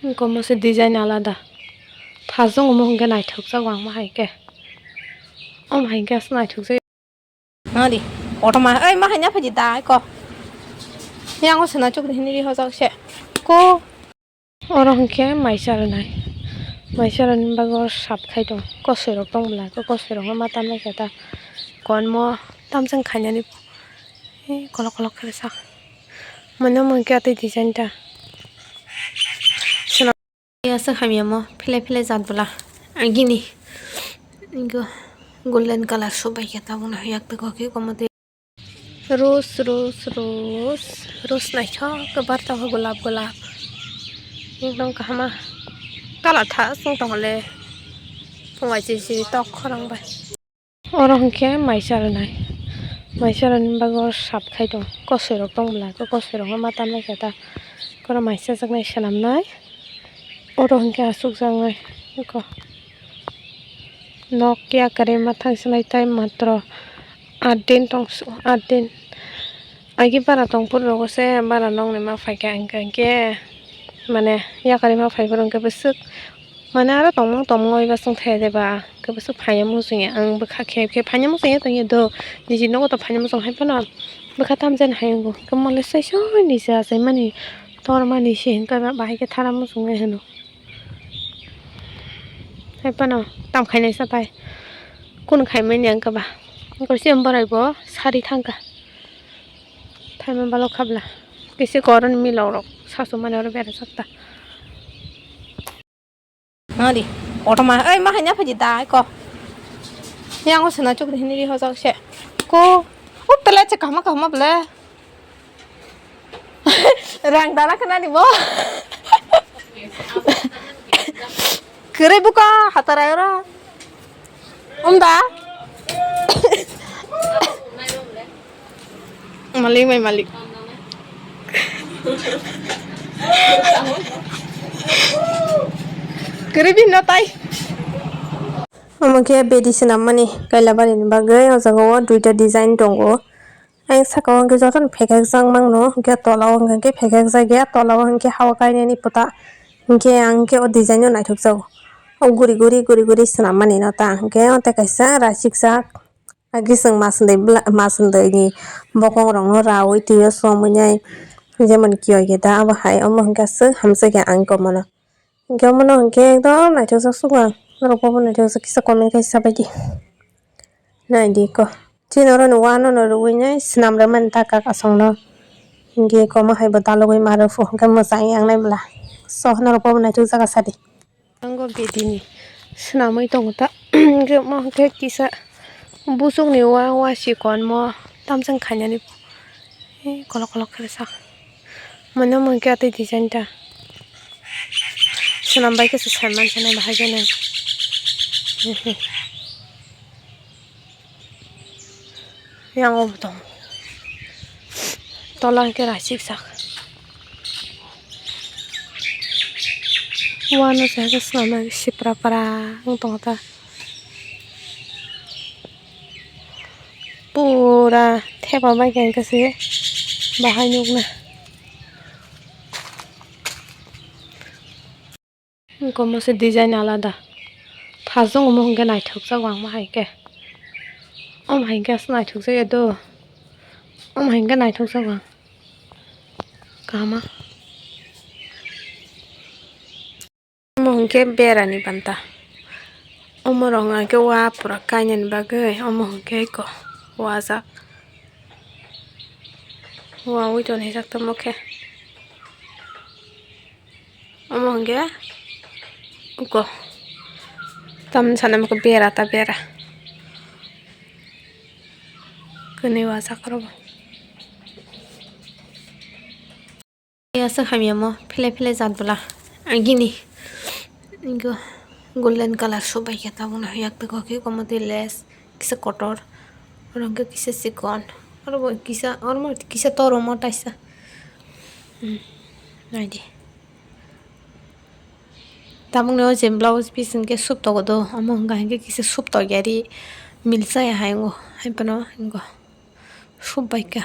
इनको मोसे डिजाइन आलादा फाजों उमोंगे नायथोक जावां माहायके माहायके नायथोक जायो नादी अटमा ओइ माहायना फैदि दा इको यांगो सना चुकदि हिनि हजाकसे को अरहंके माइसारनाय माइसारन बागो साबखाय दं कसरक दंब्ला कसरक मा तामनाय खेता kon mo tamjang khainani kolok kolok khare sak mano mongke ati design ta suna ya sa khamya mo phile phile jat bula agini ingo golden color so bai keta buna yak te ko ki komote rose rose rose rose nai cha ke barta ho gulab gulab ekdom kahama kala tha sung tong le phungai chi tok khorang bai अरहंके माइसारनाय बागो साबखाय दं कसरक दंब्ला कसरक मा तामनाय खेता कोरा माइसा जागनाय सालामनाय अरहंके आसुक जांनाय eco नकिया करे मा थांसनाय time मात्र 8 दिन तंसु 8 दिन आगे बारा तंपुर रगसे बारा नंगने मा फायके अंके माने याकारे मा फायबर अंके बसुक माने आरो तंमोय बासं थाय देबा केबसुक फायम मुसुङे आं बखा खेब फायम मुसुङे तंगे दो निजि नगो त फायम मुसुङ हायफना बखा तामजेन हायंगो कमले सैसो निजा जाय माने तोर माने से का बाहायके थारा मुसुङे हनो हायफना ताम खायनाय सापाय कुन खायमेन यांकबा गसे अम्बरायबो सारि थांगा थायम बालो खाबला केसे करन मिलाव रक सासु माने और बेरा सकता नादी अटमा ओइ माहायना फैदि दा इको यांगो सना चुकदि हिनि हजाकसे को उतले चे कहमा बले reang dana kena di bo kere buka hatarai ora da malik kere bin notai Omoke bedi sunam mani Kailabari ni bagai ojago duita design dongo ang saka angke joton phekek jang mangno angke tolao angke phekek jage tolao angke hawa kaine ni puta angke angke o design no naithok jago o guri sunam mani no ta angke ote kaisa rasik jak agi sing masundai ni bokong rong no rawi tiyo somunyai jemon kiyo ge da abo hai omo angke se hamsege angko mono angke mono angke ekdom naithok jak suga Ropo naithok jak kisa comment kaisa baidi naidi ko Chinoro no wano no ruwinya snam raman taka kasongno ngi ko ma haibo dalogoi marufu ga mosang yang naibla sohna ropo naithok jaga sadi ango bedini snamoi tongta ge mo ke kisa busuk ni wa sikon mo tamjang khainani kolok kolok khare sak mano mongke ati design ta snam bai ke saman sanai bahagene yang obdom tolang ke rasik sak wano saga sama sipra para untong ta pura theba bai kan kase bahai nyukna इनको मोसे design आलादा फाजों उमोंगे नायथोक जावां माहायके माहायके नायथोक जायो दो माहायके नायथोक जावां gamma मोहंके बेरानि बanta omorong ke wa pura kanyen bagai omohke ko waza wa wi ton hesak to moke omohke ko tam sanam ko bera kene waza karo ya sa khamya mo phile jat bula agini ingo golden color so bai keta buna yak te ko ki komote less kisa kotor rangke kisa sikon or mo kisa toro mo taisa naidi tamung no jem blouse piece ke sup to do among ga ke kisa sup to gari milsa ya haingo haipano ingo sup bai ka